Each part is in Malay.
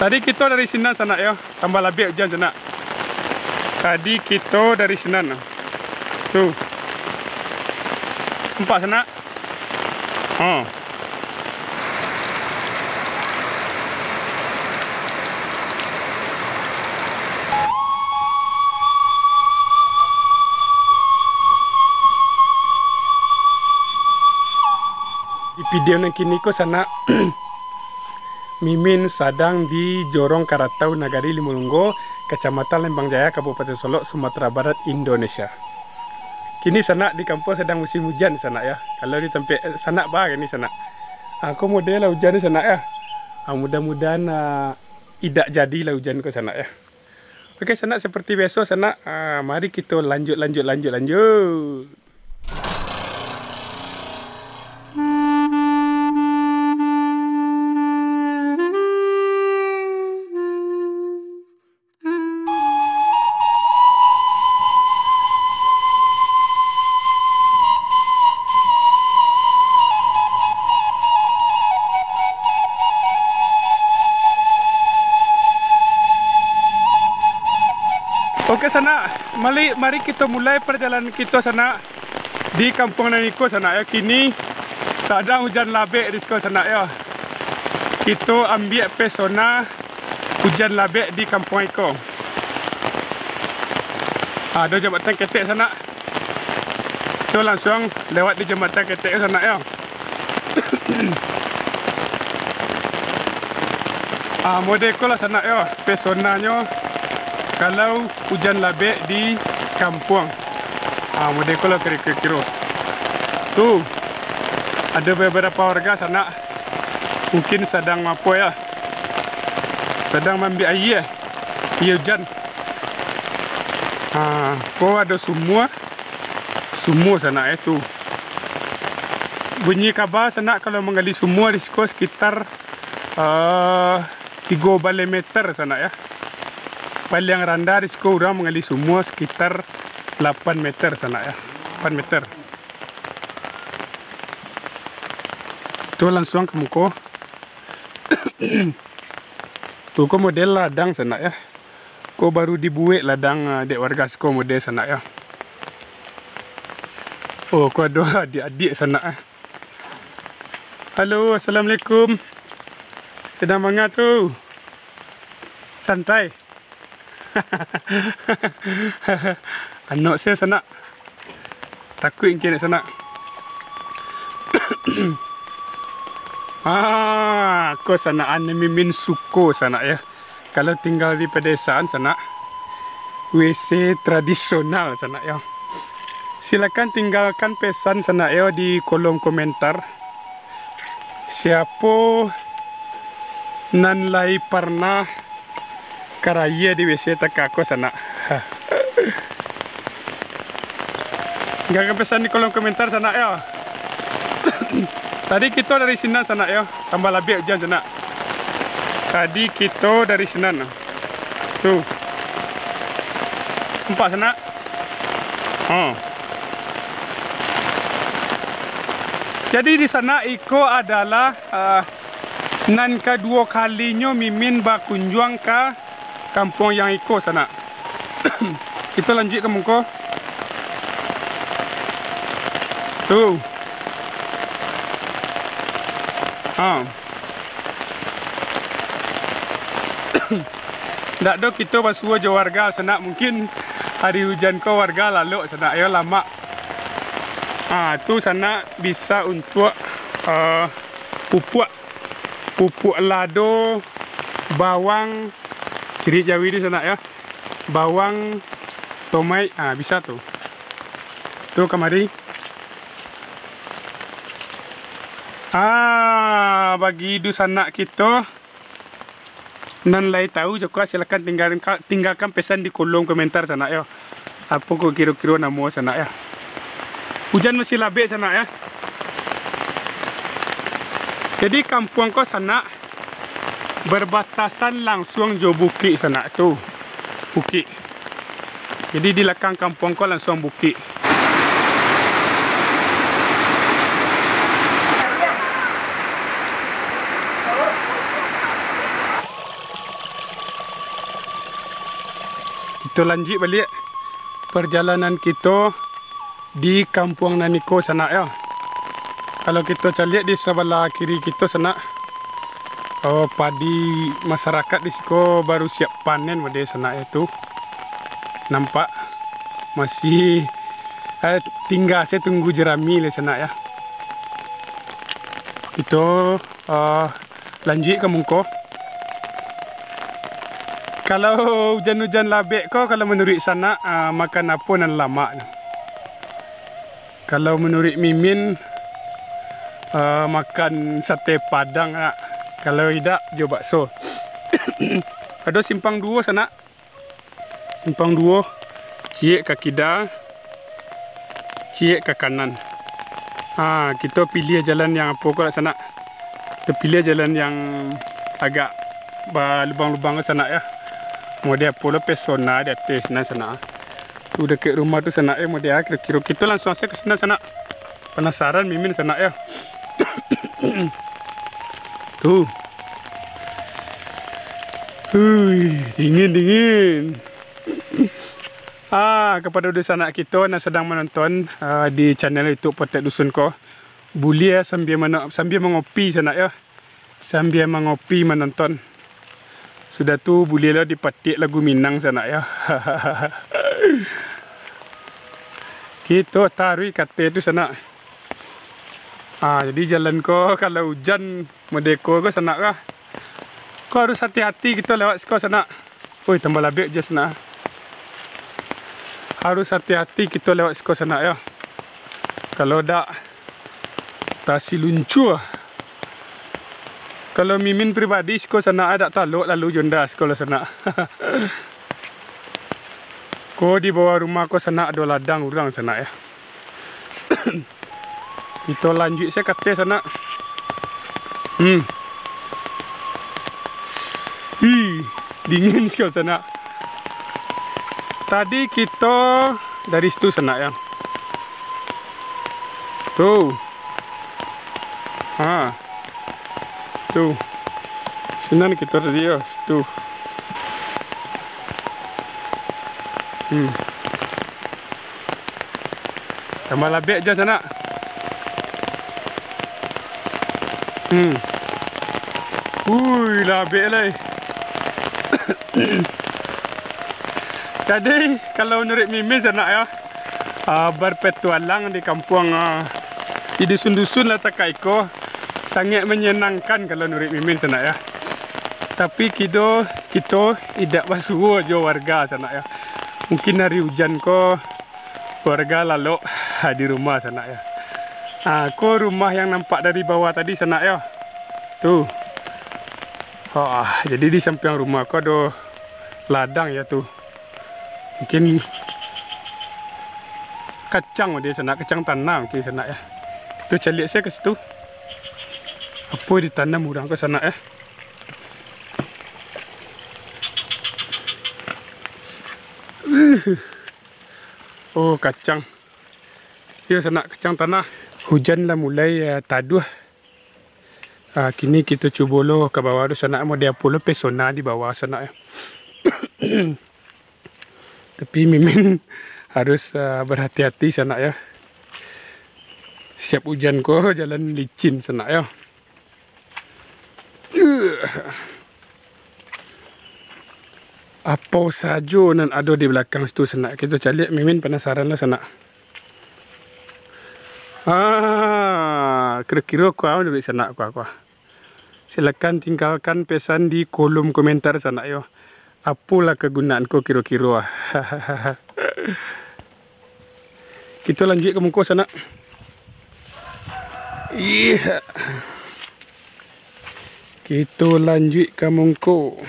Tadi kita dari Sinan sana ya, tambah lebih hujan sana. Tadi kita dari Sinan. Tuh. Nampak sana? Oh. Di video yang kini ko sana Mimin sedang di Jorong Karatau, Nagari Limulunggo, Kecamatan Lembang Jaya, Kabupaten Solok, Sumatera Barat, Indonesia. Kini sana di kampung sedang musim hujan sana ya. Kalau di tempat sana bah ini sana. Aku model lah hujan di sana ya. Mudah-mudahan tidak jadilah hujan ke sana ya. Oke sana seperti biasa sana. Mari kita lanjut. Oke sana, mari kita mulai perjalanan kita sana di kampung Naniko sana ya. Kini sedang hujan labek di sana ya. Kita ambil pesona hujan labek di kampung Iko. Ada jembatan ketek sana. Kita langsung lewat di jembatan ketek sana ya. Model ko lah sana ya, pesonanya. Kalau hujan labek di kampung, model kalau kira-kira. Tuh, ada beberapa warga sana mungkin sedang apa ya, sedang ambil air hujan. Kau ada semua sana itu. Bunyi kabar sana kalau menggali semua risiko sekitar 3 balai meter sana ya. Paling rendah risiko orang menggali semua sekitar 8 meter sana ya. 8 meter. Itu langsung ke muka. Tuh ko model ladang sana ya. Ko baru dibuat ladang dek warga sko model sana ya. Oh, ko ada adik-adik sana ya. Halo, assalamualaikum. Sedang mangat tu. Santai. Anak saya sana takut ingin sana. Aku sanaan Mimin suko sana ya. Kalau tinggal di pedesaan sana, WC tradisional sana ya. Silakan tinggalkan pesan sana ya di kolom komentar. Siapa nan lai pernah karaya di WC tak aku sana. Tinggalkan pesan di kolom komentar sana ya. Tadi kita dari Sinan sana ya, tambah lebih hujan sana. Tadi kita dari Sinan. Tuh. Nampak sana? Jadi di sana Iko adalah nan kedua kalinya Mimin berkunjung ke kampung yang Iko sana. Kita lanjut ke muka. Tuh. Ndak do kita basuh je warga sana, mungkin hari hujan ko warga lalu sana ya lama. Tu sana bisa untuk pupuk lado, bawang, ciri Jawi di sana ya. Bawang, tomai, bisa tuh. Tuh kemari. Bagi du sana kita nan lai tahu juga silakan tinggalkan pesan di kolom komentar sana ya. Apa kok kira-kira nama sana ya. Hujan masih labek sana ya. Jadi kampung ko sana berbatasan langsung jo bukit sana tu. Bukit. Jadi di belakang kampung ko langsung bukit. Kita lanjut balik perjalanan kita di Kampung Naniko sana ya. Kalau kita lihat di sebelah kiri kita sana, padi masyarakat di sini baru siap panen pada sana itu. Nampak masih tinggal saya tunggu jerami di sana ya. Kita lanjut ke Mungko. Kalau hujan-hujan labek ko, kalau menurut sana makan apa nan lama. Kalau menurut Mimin makan sate padang nak. Kalau tidak jo bakso. Ada simpang 2 sana. Simpang 2 ciek ke kiri, ciek ke kanan. Kita pilih jalan yang apa ko sana. Kita pilih jalan yang agak lubang-lubang ke sana ya. Mau dia pula pesona di atas sana. Tu dekat rumah tu sana mau dia kira-kira kita langsung aja ke sana. Penasaran Mimin sana ya. Tuh. Dingin. Kepada di sana kita yang sedang menonton di channel YouTube Potek Dusun ko, boleh sambil mengopi sana ya. Sambil mengopi menonton. Sudah tu bolehlah dipetik lagu Minang sana ya. Kita tarik kata itu sana. Jadi jalan ko kalau hujan medeko ko sana kah. Kau harus hati-hati kita lewat sekolah sana. Tambah labik je sana. Harus hati-hati kita lewat sekolah sana ya. Kalau tak tasi luncur. Kalau Mimin pribadi sekolah sana ada taluk lalu jonda sekolah sana. Kau di bawah rumah kau sana ada ladang orang sana ya. Kita lanjut saya kata sana. Dingin sekali sana. Tadi kita dari situ sana ya. Tuh. Tuh. Senang kita tadi ya. Tuh. Tambah labek je sana. Labek lah. Jadi kalau menurut Mimin sana ya, berpetualang di kampung di dusun-dusun Latakai ko sangat menyenangkan kalau menurut Mimin sana ya. Tapi kita tidak basuh jo warga sana ya. Mungkin hari hujan ko warga lalu di rumah sana ya. Ko rumah yang nampak dari bawah tadi sana ya. Tuh. Jadi di samping rumah ko ada ladang ya tuh. Mungkin kacang dia sana, kacang tanam mungkin sana ya. Kita cari saya ke situ. Apa ditanam orang ke sana ya. Kacang. Ya sana kacang tanah. Hujan lah mulai taduh. Kini kita cuba lo ke bawah tu sana mau dia pula pesona di bawah sana ya. Tapi Mimin harus berhati-hati sana ya. Siap hujan ko jalan licin sana ya. Apa saja nan ada di belakang situ sana. Kita cari Mimin penasaran lah sana. Kira-kira kau dari sana kau. Silakan tinggalkan pesan di kolom komentar sana yo. Apalah kegunaan kau kira-kira. Kita lanjut ke Mungko sana. Kita lanjut ke Mungko.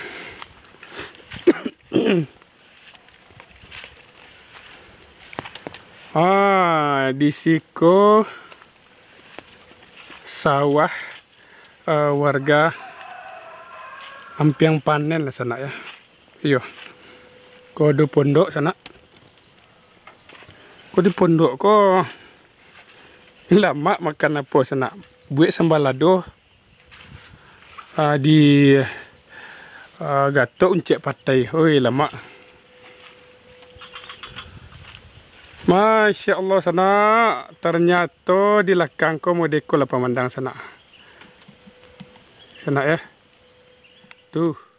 Di siko sawah warga ampiang panen lah sana ya. Iyo. Kode pondok sana. Kode pondok ko lama makan apa sana. Buat sambalado di gato uncek patai. Lama. Masya Allah sana. Ternyata di belakang ko mau dekor lah pemandang sana. Sana ya. Tuh.